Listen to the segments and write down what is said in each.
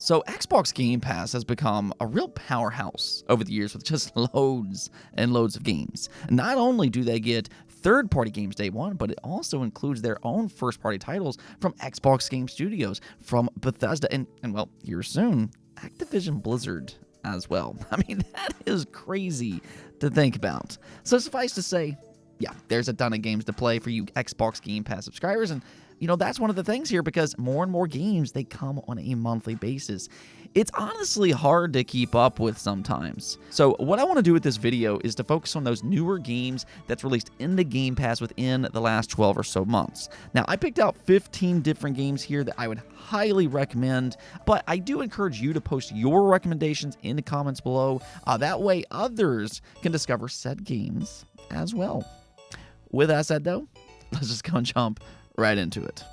So, Xbox Game Pass has become a real powerhouse over the years with just loads and loads of games. Not only do they get third party games day one, but it also includes their own first party titles from Xbox Game Studios, from Bethesda, and well, here soon, Activision Blizzard as well. I mean, that is crazy to think about. So, suffice to say, yeah, there's a ton of games to play for you Xbox Game Pass subscribers, and that's one of the things here because more and more games, they come on a monthly basis. It's honestly hard to keep up with sometimes. So what I want to do with this video is to focus on those newer games that's released in the Game Pass within the last 12 or so months. Now, I picked out 15 different games here that I would highly recommend, but I do encourage you to post your recommendations in the comments below. That way others can discover said games as well. With that said, though, let's just go and jump right into it.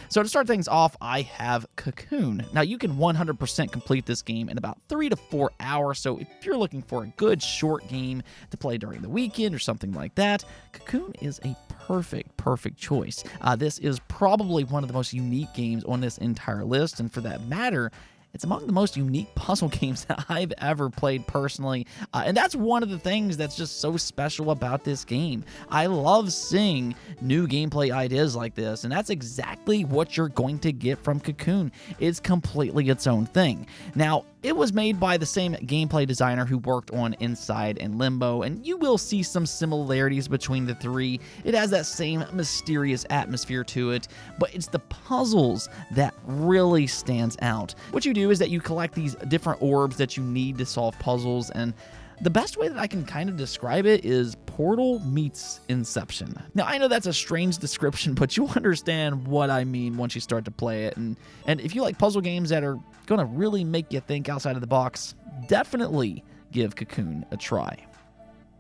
So to start things off, I have Cocoon. Now, you can 100% complete this game in about 3 to 4 hours, so if you're looking for a good short game to play during the weekend or something like that, Cocoon is a perfect choice. This is probably one of the most unique games on this entire list, and for that matter, it's among the most unique puzzle games that I've ever played personally, and that's one of the things that's just so special about this game. I love seeing new gameplay ideas like this, and that's exactly what you're going to get from Cocoon. It's completely its own thing. Now, it was made by the same gameplay designer who worked on Inside and Limbo, and you will see some similarities between the three. It has that same mysterious atmosphere to it, but it's the puzzles that really stands out. What you do is that you collect these different orbs that you need to solve puzzles, and the best way that I can kind of describe it is Portal meets Inception. Now, I know that's a strange description, but you'll understand what I mean once you start to play it. And if you like puzzle games that are going to really make you think outside of the box, definitely give Cocoon a try.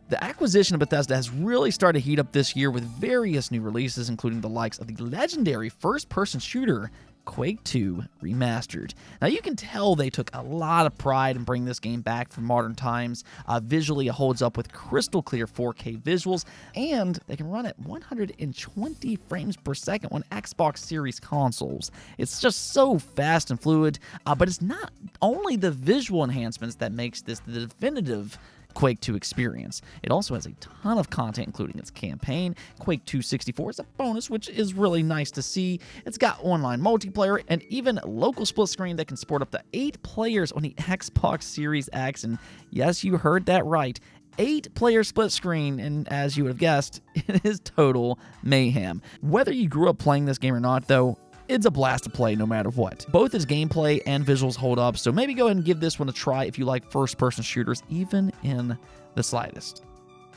The acquisition of Bethesda has really started to heat up this year with various new releases, including the likes of the legendary first-person shooter Quake 2 Remastered. Now, you can tell they took a lot of pride in bringing this game back for modern times. Visually, it holds up with crystal clear 4K visuals, and they can run at 120 frames per second on Xbox Series consoles. It's just so fast and fluid, but it's not only the visual enhancements that makes this the definitive Quake 2 experience. It also has a ton of content, including its campaign. Quake 2 64 is a bonus, which is really nice to see. It's got online multiplayer and even local split screen that can support up to 8 players on the Xbox Series X. And yes, you heard that right. 8-player split screen, and as you would have guessed, it is total mayhem. Whether you grew up playing this game or not, though, it's a blast to play no matter what. Both its gameplay and visuals hold up, so maybe go ahead and give this one a try if you like first-person shooters, even in the slightest.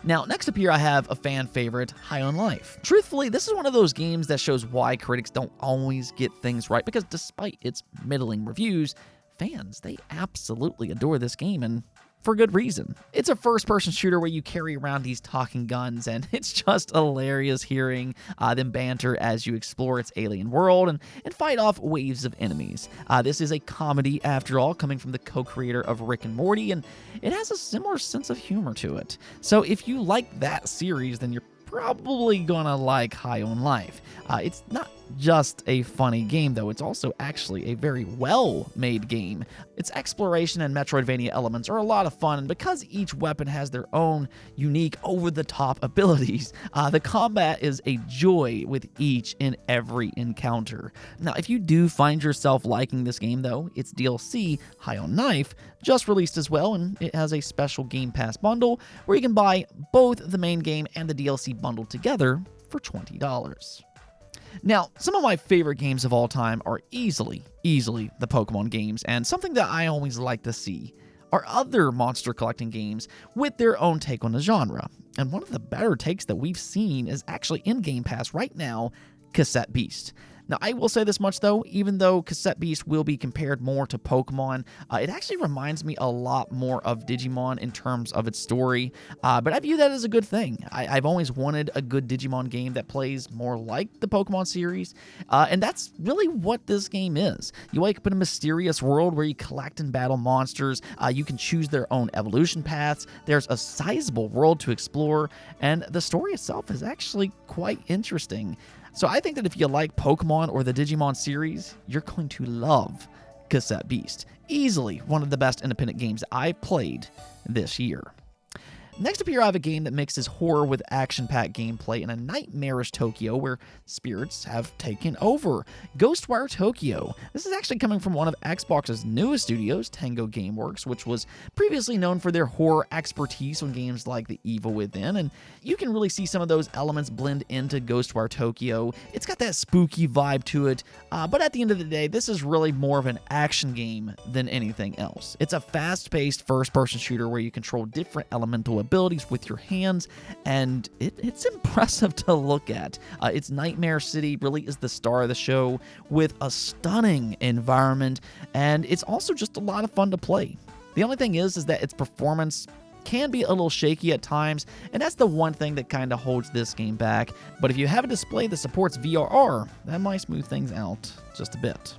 Now, next up here, I have a fan favorite, High on Life. Truthfully, this is one of those games that shows why critics don't always get things right, because despite its middling reviews, fans, they absolutely adore this game, and for good reason. It's a first-person shooter where you carry around these talking guns, and it's just hilarious hearing them banter as you explore its alien world and fight off waves of enemies. This is a comedy, after all, coming from the co-creator of Rick and Morty, and it has a similar sense of humor to it. So if you like that series, then you're probably gonna like High on Life. It's not just a funny game, though. It's also actually a very well-made game. Its exploration and Metroidvania elements are a lot of fun, and because each weapon has their own unique, over-the-top abilities, the combat is a joy with each and every encounter. Now, if you do find yourself liking this game, though, its DLC, High on Life, just released as well, and it has a special Game Pass bundle where you can buy both the main game and the DLC bundled together for $20. Now, some of my favorite games of all time are easily the Pokemon games, and something that I always like to see are other monster collecting games with their own take on the genre. And one of the better takes that we've seen is actually in Game Pass right now, Cassette Beast. Now, I will say this much, though, even though Cassette Beast will be compared more to Pokemon, it actually reminds me a lot more of Digimon in terms of its story, but I view that as a good thing. I've always wanted a good Digimon game that plays more like the Pokemon series, and that's really what this game is. You wake up in a mysterious world where you collect and battle monsters, you can choose their own evolution paths, there's a sizable world to explore, and the story itself is actually quite interesting. So I think that if you like Pokemon or the Digimon series, you're going to love Cassette Beast. easily one of the best independent games I've played this year. Next up here, I have a game that mixes horror with action-packed gameplay in a nightmarish Tokyo where spirits have taken over. Ghostwire Tokyo. This is actually coming from one of Xbox's newest studios, Tango Gameworks, which was previously known for their horror expertise on games like The Evil Within, and you can really see some of those elements blend into Ghostwire Tokyo. It's got that spooky vibe to it, but at the end of the day, this is really more of an action game than anything else. It's a fast-paced first-person shooter where you control different elemental abilities with your hands, and it's impressive to look at. Its Nightmare City really is the star of the show with a stunning environment, and it's also just a lot of fun to play. The only thing is that its performance can be a little shaky at times, and that's the one thing that kind of holds this game back. But if you have a display that supports VRR, that might smooth things out just a bit.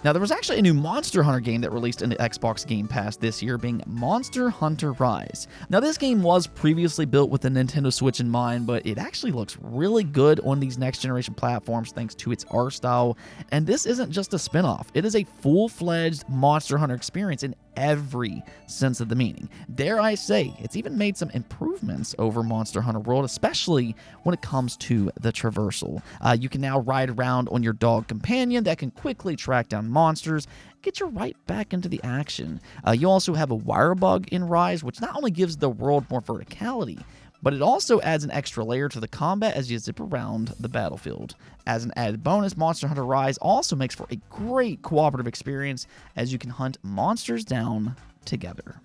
Now, there was actually a new Monster Hunter game that released in the Xbox Game Pass this year, being Monster Hunter Rise. Now, this game was previously built with the Nintendo Switch in mind, but it actually looks really good on these next-generation platforms thanks to its art style. And this isn't just a spin-off. It is a full-fledged Monster Hunter experience in every sense of the meaning. Dare I say, it's even made some improvements over Monster Hunter World, especially when it comes to the traversal. You can now ride around on your dog companion that can quickly track down monsters, get you right back into the action. You also have a wire bug in Rise, which not only gives the world more verticality, but it also adds an extra layer to the combat as you zip around the battlefield. As an added bonus, Monster Hunter Rise also makes for a great cooperative experience as you can hunt monsters down together.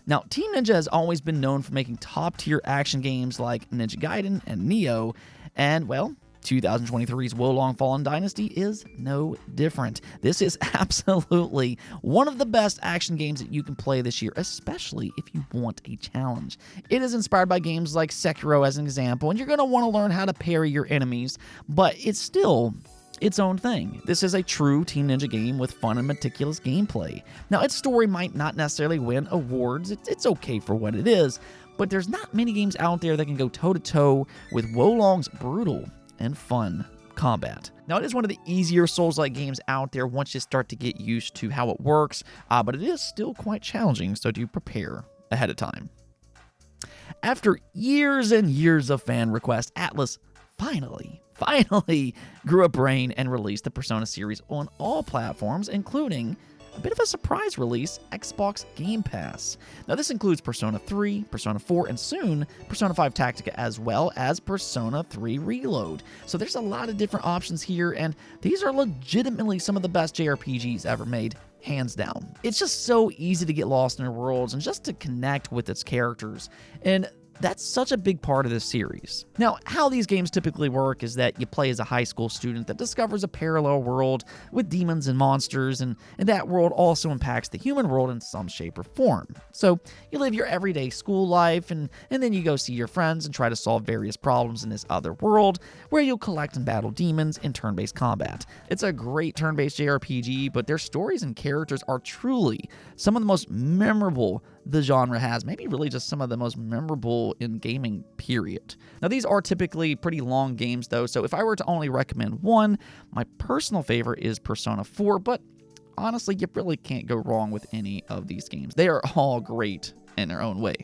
Now, Team Ninja has always been known for making top-tier action games like Ninja Gaiden and Nioh, and, well, 2023's Wo Long Fallen Dynasty is no different. This is absolutely one of the best action games that you can play this year, especially if you want a challenge. It is inspired by games like Sekiro as an example, and you're going to want to learn how to parry your enemies, but it's still its own thing. This is a true Team Ninja game with fun and meticulous gameplay. Now, its story might not necessarily win awards. It's okay for what it is, but there's not many games out there that can go toe-to-toe with Wo Long's brutal and fun combat. Now, it is one of the easier Souls-like games out there once you start to get used to how it works, but it is still quite challenging, so do prepare ahead of time. After years and years of fan requests, Atlus finally grew a brain and released the Persona series on all platforms, including a bit of a surprise release, Xbox Game Pass. Now, this includes Persona 3, Persona 4, and soon Persona 5 Tactica, as well as Persona 3 Reload. So there's a lot of different options here, and these are legitimately some of the best JRPGs ever made, hands down. It's just so easy to get lost in their worlds and just to connect with its characters, and that's such a big part of this series. Now, how these games typically work is that you play as a high school student that discovers a parallel world with demons and monsters, and that world also impacts the human world in some shape or form. So you live your everyday school life, and then you go see your friends and try to solve various problems in this other world, where you'll collect and battle demons in turn-based combat. It's a great turn-based JRPG, but their stories and characters are truly some of the most memorable the genre has, maybe really just some of the most memorable in gaming, period. Now, these are typically pretty long games, though, so if I were to only recommend one, my personal favorite is Persona 4, but honestly, you really can't go wrong with any of these games. They are all great in their own way.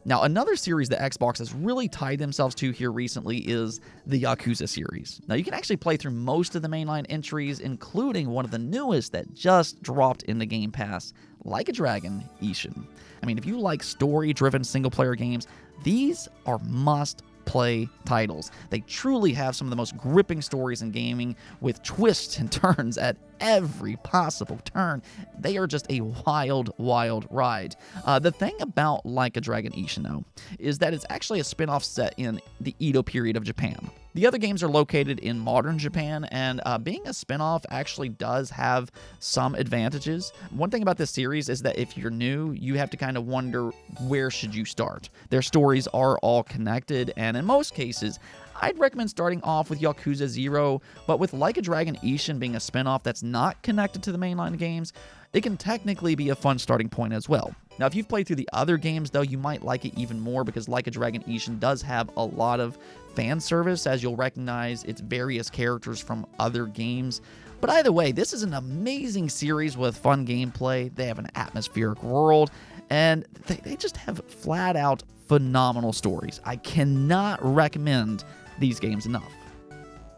Now, another series that Xbox has really tied themselves to here recently is the Yakuza series. Now, you can actually play through most of the mainline entries, including one of the newest that just dropped in the Game Pass, Like a Dragon: Ishin. I mean, if you like story-driven single-player games, these are must-play titles. They truly have some of the most gripping stories in gaming, with twists and turns at every possible turn. They are just a wild, wild ride. The thing about Like a Dragon: Ishin, though, is that it's actually a spin-off set in the Edo period of Japan. The other games are located in modern Japan, and being a spin-off actually does have some advantages. One thing about this series is that if you're new, you have to kind of wonder, where should you start? Their stories are all connected, and in most cases, I'd recommend starting off with Yakuza 0, but with Like a Dragon: Ishin being a spin-off that's not connected to the mainline games, it can technically be a fun starting point as well. Now, if you've played through the other games, though, you might like it even more because Like a Dragon: Ishin does have a lot of fan service, as you'll recognize its various characters from other games. But either way, this is an amazing series with fun gameplay. They have an atmospheric world, and they just have flat out phenomenal stories. I cannot recommend these games enough.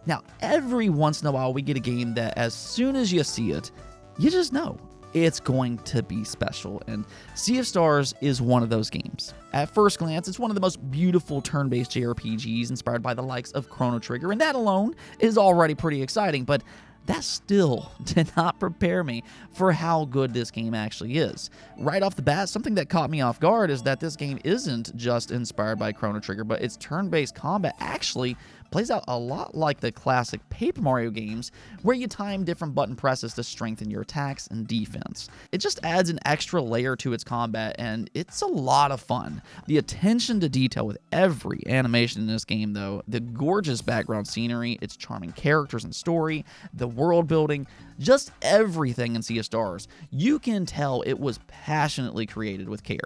Now, every once in a while, we get a game that as soon as you see it, you just know it's going to be special, and Sea of Stars is one of those games. At first glance, it's one of the most beautiful turn-based JRPGs inspired by the likes of Chrono Trigger, and that alone is already pretty exciting, but that still did not prepare me for how good this game actually is. Right off the bat, something that caught me off guard is that this game isn't just inspired by Chrono Trigger, but its turn-based combat actually plays out a lot like the classic Paper Mario games, where you time different button presses to strengthen your attacks and defense. It just adds an extra layer to its combat, and it's a lot of fun. The attention to detail with every animation in this game, though, the gorgeous background scenery, its charming characters and story, the world building, just everything in Sea of Stars, you can tell it was passionately created with care.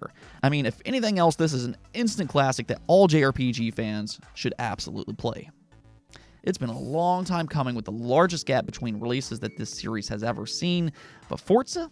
I mean, if anything else, this is an instant classic that all JRPG fans should absolutely play. It's been a long time coming, with the largest gap between releases that this series has ever seen, but Forza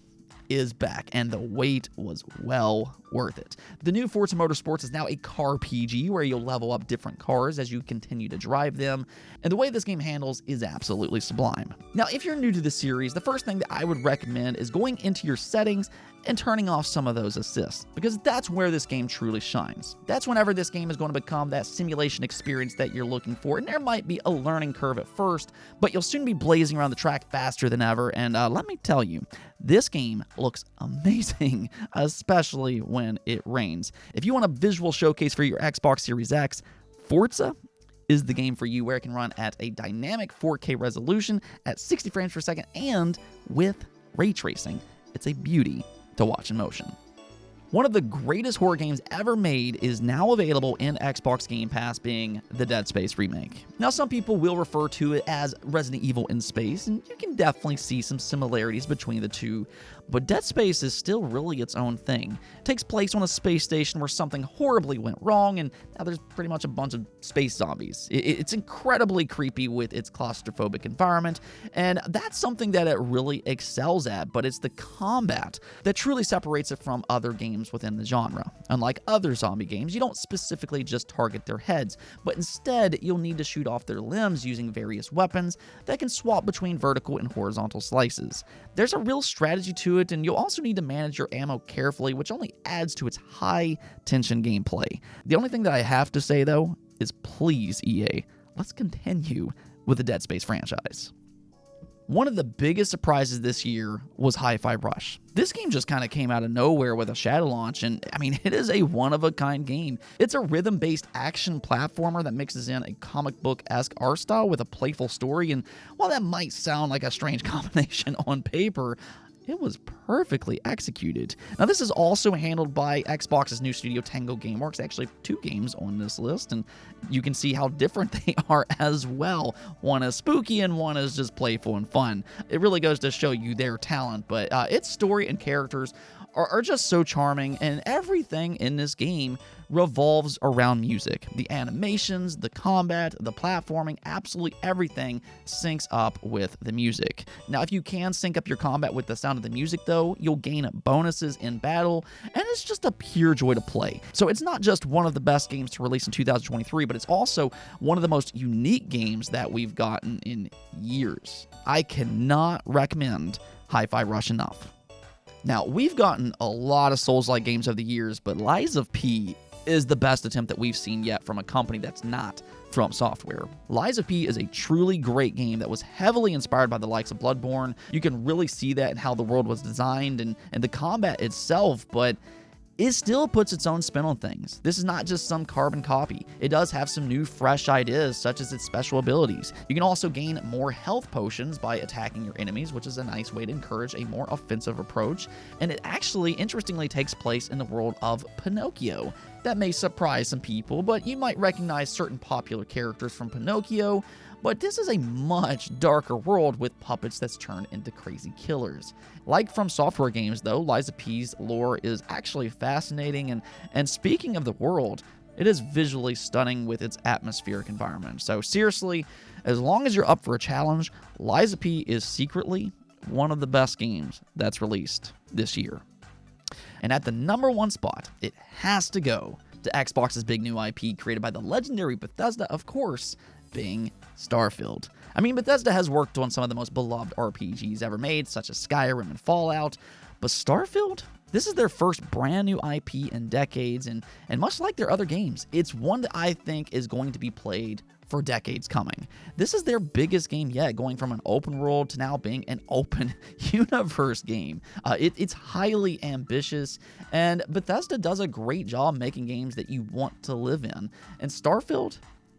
is back, and the wait was well worth it. The new Forza Motorsports is now a car PG, where you'll level up different cars as you continue to drive them, and the way this game handles is absolutely sublime. Now, if you're new to the series, the first thing that I would recommend is going into your settings and turning off some of those assists, because that's where this game truly shines. That's whenever this game is going to become that simulation experience that you're looking for, and there might be a learning curve at first, but you'll soon be blazing around the track faster than ever, and let me tell you, this game looks amazing, especially when it rains. If you want a visual showcase for your Xbox Series X, Forza is the game for you, where it can run at a dynamic 4K resolution at 60 frames per second, and with ray tracing. It's a beauty to watch in motion. One of the greatest horror games ever made is now available in Xbox Game Pass, being the Dead Space remake. Now, some people will refer to it as Resident Evil in space, and you can definitely see some similarities between the two, but Dead Space is still really its own thing. It takes place on a space station where something horribly went wrong, and now there's pretty much a bunch of space zombies. It's incredibly creepy with its claustrophobic environment, and that's something that it really excels at, but it's the combat that truly separates it from other games within the genre. Unlike other zombie games, you don't specifically just target their heads, but instead you'll need to shoot off their limbs using various weapons that can swap between vertical and horizontal slices. There's a real strategy to it, and you'll also need to manage your ammo carefully, which only adds to its high-tension gameplay. The only thing that I have to say, though, is please, EA, let's continue with the Dead Space franchise. One of the biggest surprises this year was Hi-Fi Rush. This game just kind of came out of nowhere with a shadow launch, and I mean, it is a one-of-a-kind game. It's a rhythm-based action platformer that mixes in a comic book-esque art style with a playful story, and while that might sound like a strange combination on paper, it was perfectly executed. Now, this is also handled by Xbox's new studio, Tango Gameworks. Actually, 2 games on this list, and you can see how different they are as well. One is spooky and one is just playful and fun. It really goes to show you their talent, but its story and characters are just so charming, and everything in this game revolves around music. The animations, the combat, the platforming, absolutely everything syncs up with the music. Now, if you can sync up your combat with the sound of the music, though, you'll gain bonuses in battle, and it's just a pure joy to play. So it's not just one of the best games to release in 2023, but it's also one of the most unique games that we've gotten in years. I cannot recommend Hi-Fi Rush enough. Now, we've gotten a lot of Souls-like games over the years, but Lies of P is the best attempt that we've seen yet from a company that's not From Software. Lies of P is a truly great game that was heavily inspired by the likes of Bloodborne. You can really see that in how the world was designed and the combat itself, but it still puts its own spin on things. This is not just some carbon copy. It does have some new, fresh ideas, such as its special abilities. You can also gain more health potions by attacking your enemies, which is a nice way to encourage a more offensive approach. And it actually, interestingly, takes place in the world of Pinocchio. That may surprise some people, but you might recognize certain popular characters from Pinocchio, but this is a much darker world with puppets that's turned into crazy killers. Like From Software games, though, Lies of P's lore is actually fascinating, and speaking of the world, It is visually stunning with its atmospheric environment. So seriously, as long as you're up for a challenge, Lies of P is secretly one of the best games that's released this year. And at the number 1 spot, it has to go to Xbox's big new IP created by the legendary Bethesda, of course, being Starfield. I mean, Bethesda has worked on some of the most beloved RPGs ever made, such as Skyrim and Fallout, but Starfield? This is their first brand new IP in decades, and much like their other games, it's one that I think is going to be played for decades coming. This is their biggest game yet, going from an open world to now being an open universe game. It's highly ambitious, and Bethesda does a great job making games that you want to live in. And Starfield,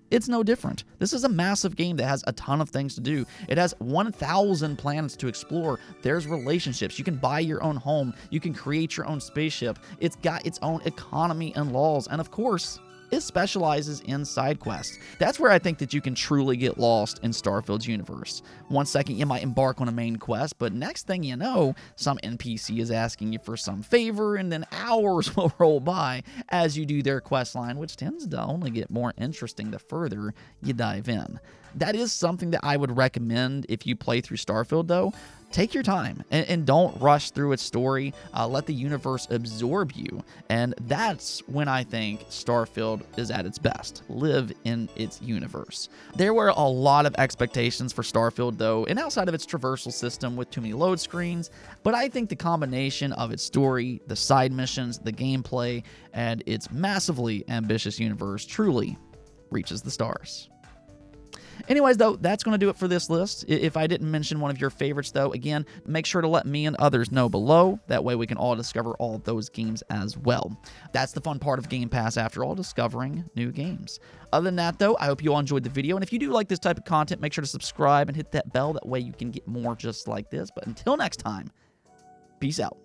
it's no different. This is a massive game that has a ton of things to do. It has 1,000 planets to explore. There's relationships. You can buy your own home. You can create your own spaceship. It's got its own economy and laws. And of course, it specializes in side quests. That's where I think that you can truly get lost in Starfield's universe. One second you might embark on a main quest, but next thing you know, some NPC is asking you for some favor, and then hours will roll by as you do their quest line, which tends to only get more interesting the further you dive in. That is something that I would recommend if you play through Starfield, though. Take your time and don't rush through its story. Let the universe absorb you. And that's when I think Starfield is at its best. Live in its universe. There were a lot of expectations for Starfield, though, and outside of its traversal system with too many load screens, but I think the combination of its story, the side missions, the gameplay, and its massively ambitious universe truly reaches the stars. Anyways, though, that's going to do it for this list. If I didn't mention one of your favorites, though, again, make sure to let me and others know below. That way we can all discover all of those games as well. That's the fun part of Game Pass, after all, discovering new games. Other than that, though, I hope you all enjoyed the video. And if you do like this type of content, make sure to subscribe and hit that bell. That way you can get more just like this. But until next time, peace out.